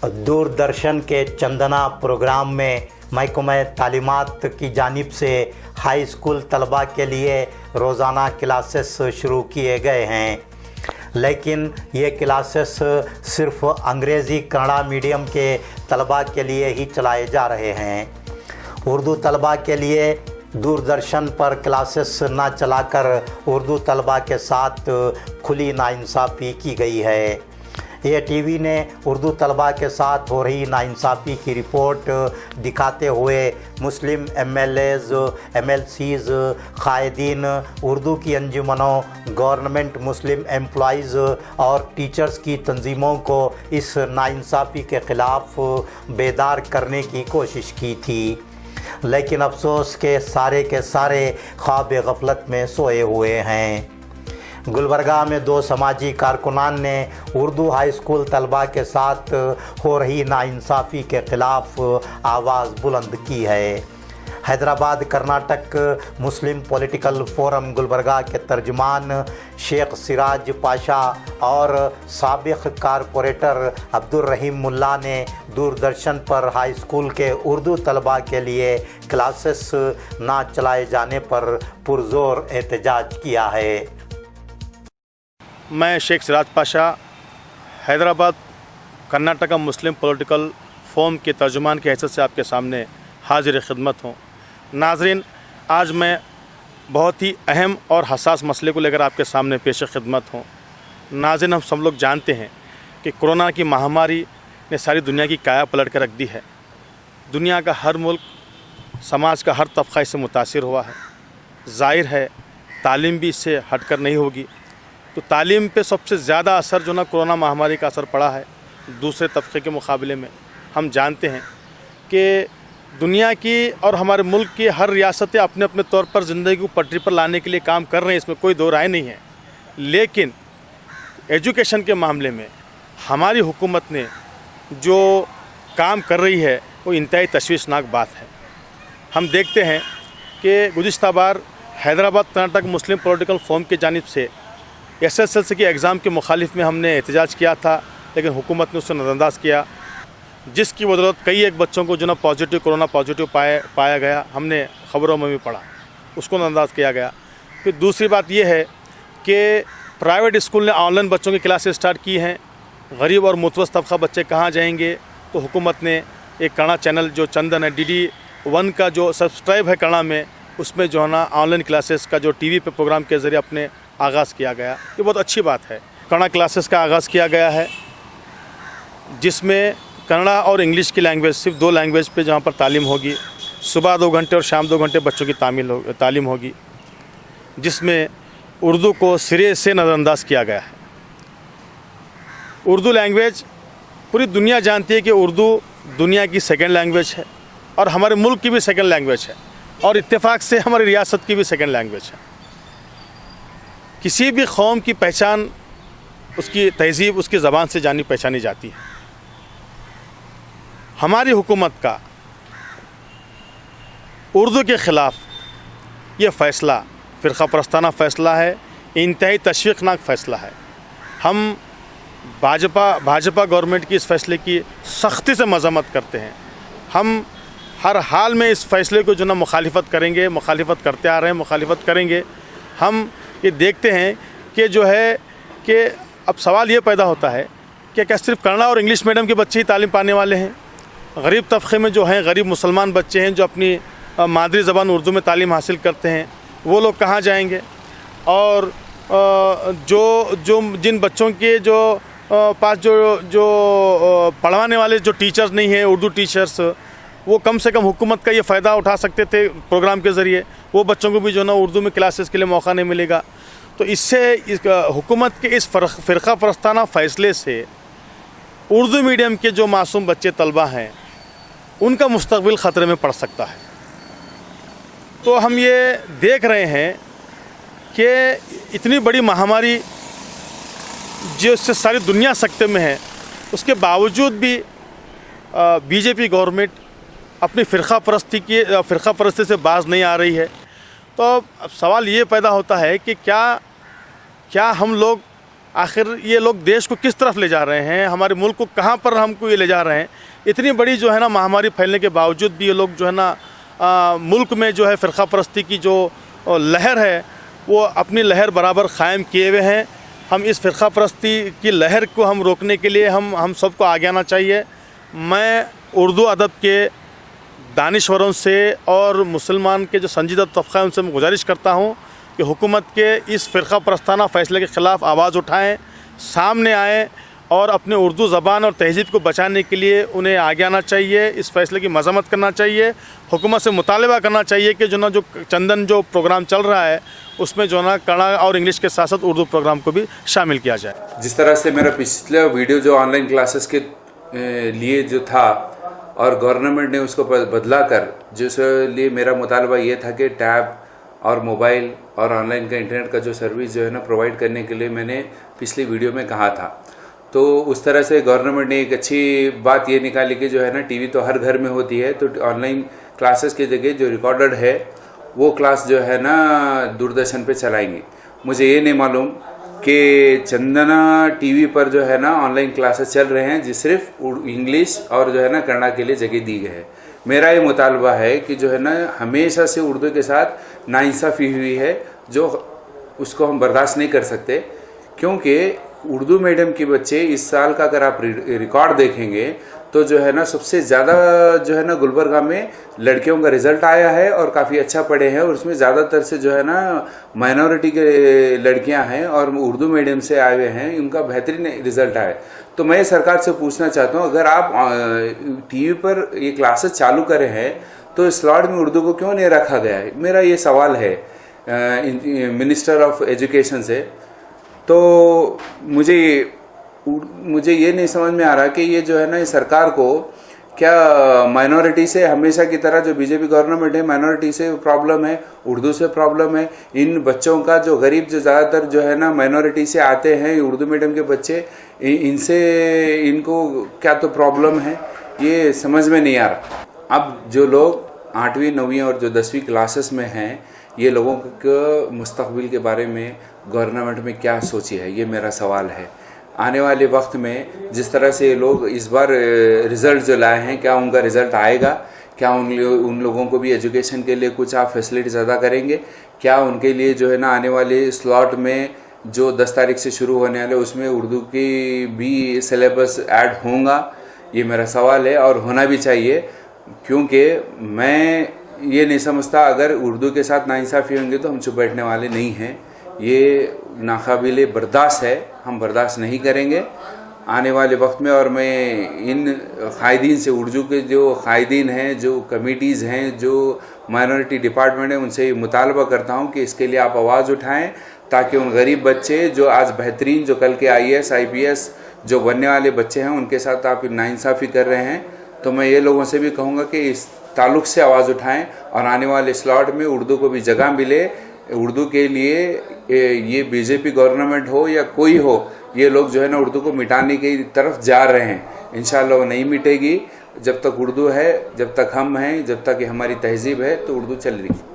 दूरदर्शन के चंदना प्रोग्राम में महकमा तालीमात की जानिब से हाई स्कूल तलबा के लिए रोज़ाना क्लासेस शुरू किए गए हैं, लेकिन ये क्लासेस सिर्फ़ अंग्रेज़ी कन्नड़ा मीडियम के तलबा के लिए ही चलाए जा रहे हैं। उर्दू तलबा के लिए दूरदर्शन पर क्लासेस ना चलाकर उर्दू तलबा के साथ खुली नाइंसाफ़ी की गई है। ये टीवी ने उर्दू तलबा के साथ हो रही नाइंसाफ़ी की रिपोर्ट दिखाते हुए मुस्लिम MLAs, MLCs, कायदीन, उर्दू की अंजुमनों, गवर्नमेंट मुस्लिम एम्प्लॉइज़ और टीचर्स की तंजीमों को इस नाइंसाफ़ी के ख़िलाफ़ बेदार करने की कोशिश की थी, लेकिन अफसोस के सारे ख्वाब गफलत में सोए हुए हैं। गुलबर्गा में 2 समाजी कारकुनान ने उर्दू हाई स्कूल तलबा के साथ हो रही नाइंसाफ़ी के ख़िलाफ़ आवाज़ बुलंद की है। Hyderabad Karnataka Muslim political forum Gulbarga के तर्जुमान शेख सिराज पाशा और साबिक़ कारपोरेटर अब्दुर्रहीम मुल्ला ने दूरदर्शन पर हाई स्कूल के उर्दू तलबा के लिए क्लासेस ना चलाए जाने पर पुरज़ोर एहतजाज किया है। मैं Sheikh Siraj Pasha Hyderabad Karnataka Muslim political forum के तर्जुमान की हैसियत से आपके सामने हाजिर खिदमत हूँ। नाज़रीन, आज मैं बहुत ही अहम और हसास मसले को लेकर आपके सामने पेश खिदमत हूँ। नाज़रीन, हम सब लोग जानते हैं कि कोरोना की महामारी ने सारी दुनिया की काया पलट कर रख दी है। दुनिया का हर मुल्क, समाज का हर तबका इससे मुतासिर हुआ है। ज़ाहिर है तालीम भी इससे हट कर नहीं होगी। तो तालीम पे सबसे ज़्यादा असर जो ना कोरोना महामारी का असर पड़ा है दूसरे तबके के मुकाबले में। हम जानते हैं कि दुनिया की और हमारे मुल्क की हर रियासतें अपने अपने तौर पर ज़िंदगी को पटरी पर लाने के लिए काम कर रहे हैं, इसमें कोई दो राय नहीं है। लेकिन एजुकेशन के मामले में हमारी हुकूमत ने जो काम कर रही है वो इंतहाई तशवीशनाक बात है। हम देखते हैं कि गुज़िश्ता बार Hyderabad Karnataka Muslim political forum की जानिब से SSLC के एग्ज़ाम के मुखालिफ में हमने एहतजाज किया था, लेकिन हुकूमत ने उससे नज़रअंदाज किया, जिसकी बदौलत कई एक बच्चों को जो ना कोरोना पॉजिटिव पाया गया। हमने ख़बरों में भी पढ़ा, उसको नज़रअंदाज किया गया। फिर दूसरी बात यह है कि प्राइवेट स्कूल ने ऑनलाइन बच्चों की क्लासेस स्टार्ट की हैं। गरीब और मुतवस्सित तबका बच्चे कहाँ जाएंगे? तो हुकूमत ने एक कन्नड़ा चैनल जो चंदन है, DD1 का जो सब्सक्राइब है कन्नड़ा में, उसमें जो है ना ऑनलाइन क्लासेस का जो TV पे प्रोग्राम के ज़रिए अपने आगाज़ किया गया। ये बहुत अच्छी बात है। कन्नड़ा क्लासेस का आगाज़ किया गया है, जिसमें कन्नड़ा और इंग्लिश की लैंग्वेज, सिर्फ 2 लैंग्वेज पे जहाँ पर तालीम होगी। सुबह 2 घंटे और शाम 2 घंटे बच्चों की तालीम होगी, जिसमें उर्दू को सिरे से नज़रअंदाज किया गया है। उर्दू लैंग्वेज पूरी दुनिया जानती है कि उर्दू दुनिया की सेकेंड लैंग्वेज है और हमारे मुल्क की भी सेकेंड लैंग्वेज है और इत्तेफाक से हमारी रियासत की भी सेकेंड लैंग्वेज है। किसी भी कौम की पहचान उसकी तहज़ीब उसकी ज़बान से जानी पहचानी जाती है। हमारी हुकूमत का उर्दू के ख़िलाफ़ ये फ़ैसला फ़िरक़ा परस्ताना फ़ैसला है, इंतहाई तशवीक़नाक फ़ैसला है। हम भाजपा गवर्नमेंट की इस फ़ैसले की सख्ती से मज़म्मत करते हैं। हम हर हाल में इस फ़ैसले को जो ना मुखालिफत करेंगे, मुखालिफत करते आ रहे हैं, मुखालिफत करेंगे। हम ये देखते हैं कि जो है कि अब सवाल ये पैदा होता है कि क्या सिर्फ कन्नड़ा और इंग्लिश मीडियम के बच्चे ही तालीम पाने वाले हैं? गरीब तबके में जो हैं, गरीब मुसलमान बच्चे हैं जो अपनी मादरी ज़बान उर्दू में तालीम हासिल करते हैं, वो लोग कहाँ जाएंगे? और जिन बच्चों के पास जो पढ़वाने वाले जो टीचर्स नहीं हैं, उर्दू टीचर्स, वो कम से कम हुकूमत का ये फ़ायदा उठा सकते थे प्रोग्राम के ज़रिए। वो बच्चों को भी जो ना उर्दू में क्लासेस के लिए मौका नहीं मिलेगा। तो इससे हुकूमत के इस फ़िरक़ा परस्ताना फ़ैसले से उर्दू मीडियम के जो मासूम बच्चे तलबा हैं, उनका मुस्तक़बिल ख़तरे में पड़ सकता है। तो हम ये देख रहे हैं कि इतनी बड़ी महामारी जिससे सारी दुनिया सकते में है, उसके बावजूद भी बीजेपी गवर्नमेंट अपनी फ़िरक़ा परस्ती से बाज नहीं आ रही है। तो अब सवाल ये पैदा होता है कि क्या हम लोग आखिर ये लोग देश को किस तरफ ले जा रहे हैं, हमारे मुल्क को कहाँ पर हमको ये ले जा रहे हैं। इतनी बड़ी जो है ना महामारी फैलने के बावजूद भी ये लोग जो है ना मुल्क में जो है फ़िरक़ा परस्ती की जो लहर है वो अपनी लहर बराबर क़ायम किए हुए हैं। हम इस फ़िरक़ा परस्ती की लहर को हम रोकने के लिए हम सबको आगे आना चाहिए। मैं उर्दू अदब के दानिश्वरों से और मुसलमान के जो संजीदा तबक़ा है उनसे मैं गुजारिश करता हूँ कि हुकूमत के इस फ़िरक़ा परस्ताना फ़ैसले के ख़िलाफ़ आवाज़ उठाएं, सामने आएँ और अपने उर्दू ज़बान और तहज़ीब को बचाने के लिए उन्हें आगे आना चाहिए। इस फ़ैसले की मज़म्मत करना चाहिए। हुकूमत से मुतालबा करना चाहिए कि जो चंदन जो प्रोग्राम चल रहा है उसमें जो ना कन्नड़ और इंग्लिश के साथ साथ उर्दू प्रोग्राम को भी शामिल किया जाए। जिस तरह से मेरा पिछला वीडियो जो ऑनलाइन क्लासेस के लिए जो था और गवर्नमेंट ने उसको बदला कर, जिस लिए मेरा मुतालबा ये था कि टैब और मोबाइल और ऑनलाइन का इंटरनेट का जो सर्विस जो है ना प्रोवाइड करने के लिए मैंने पिछली वीडियो में कहा था। तो उस तरह से गवर्नमेंट ने एक अच्छी बात ये निकाली कि जो है ना टीवी तो हर घर में होती है, तो ऑनलाइन क्लासेस की जगह जो रिकॉर्डेड है वो क्लास जो है ना दूरदर्शन पे चलाएंगे। मुझे ये नहीं मालूम कि चंदना टीवी पर जो है ना ऑनलाइन क्लासेस चल रहे हैं जो सिर्फ इंग्लिश और जो है ना कन्नड़ा के लिए जगह दी गई है। मेरा ये मुतालबा है कि जो है ना हमेशा से उर्दू के साथ नाइंसाफ़ी हुई है, जो उसको हम बर्दाश्त नहीं कर सकते, क्योंकि उर्दू मीडियम के बच्चे इस साल का अगर आप रिकॉर्ड देखेंगे तो जो है ना सबसे ज़्यादा जो है ना गुलबर्गा में लड़कियों का रिज़ल्ट आया है और काफ़ी अच्छा पढ़े हैं, और उसमें ज़्यादातर से जो है ना माइनॉरिटी के लड़कियां हैं और उर्दू मीडियम से आए हुए हैं, उनका बेहतरीन रिज़ल्ट आया। तो मैं सरकार से पूछना चाहता हूँ, अगर आप टीवी पर ये क्लासेस चालू करे हैं तो स्लॉट में उर्दू को क्यों नहीं रखा गया है? मेरा ये सवाल है मिनिस्टर ऑफ एजुकेशन से। तो मुझे ये नहीं समझ में आ रहा कि ये जो है ना सरकार को क्या माइनॉरिटी से हमेशा की तरह जो बीजेपी गवर्नमेंट है माइनॉरिटी से प्रॉब्लम है, उर्दू से प्रॉब्लम है। इन बच्चों का जो गरीब जो ज़्यादातर जो है ना माइनॉरिटी से आते हैं उर्दू मीडियम के बच्चे, इनसे इनको क्या तो प्रॉब्लम है, ये समझ में नहीं आ रहा। अब जो लोग 8वीं 9वीं और जो 10वीं क्लासेस में हैं, ये लोगों के मुस्तकबिल के बारे में गवर्नमेंट में क्या सोची है, ये मेरा सवाल है। आने वाले वक्त में जिस तरह से ये लोग इस बार रिज़ल्ट जो लाए हैं, क्या उनका रिज़ल्ट आएगा? क्या उन लोगों को भी एजुकेशन के लिए कुछ आप फैसिलिटीज़ अदा करेंगे? क्या उनके लिए जो है ना आने वाले स्लॉट में जो 10 तारीख से शुरू होने वाले उसमें उर्दू की भी सिलेबस ऐड होगा? ये मेरा सवाल है और होना भी चाहिए, क्योंकि मैं ये नहीं समझता अगर उर्दू के साथ नाइंसाफ़ी होंगे तो हम चुप बैठने वाले नहीं हैं। ये नाकाबिले बर्दाश्त है, हम बर्दाश्त नहीं करेंगे आने वाले वक्त में। और मैं इन कायदीन से, उर्दू के जो कायदीन हैं, जो कमिटीज़ हैं, जो माइनॉरिटी डिपार्टमेंट है, उनसे मुतालबा करता हूं कि इसके लिए आप आवाज़ उठाएं, ताकि उन गरीब बच्चे जो आज बेहतरीन जो कल के IAS IPS जो बनने वाले बच्चे हैं उनके साथ आप नाइंसाफ़ी कर रहे हैं। तो मैं ये लोगों से भी कहूँगा कि इस ताल्लुक़ से आवाज़ उठाएं और आने वाले स्लॉट में उर्दू को भी जगह मिले। उर्दू के लिए ये बीजेपी गवर्नमेंट हो या कोई हो, ये लोग जो है ना उर्दू को मिटाने की तरफ जा रहे हैं। इंशाअल्लाह वो नहीं मिटेगी। जब तक उर्दू है, जब तक हम हैं, जब तक हमारी तहज़ीब है, तो उर्दू चल रही है।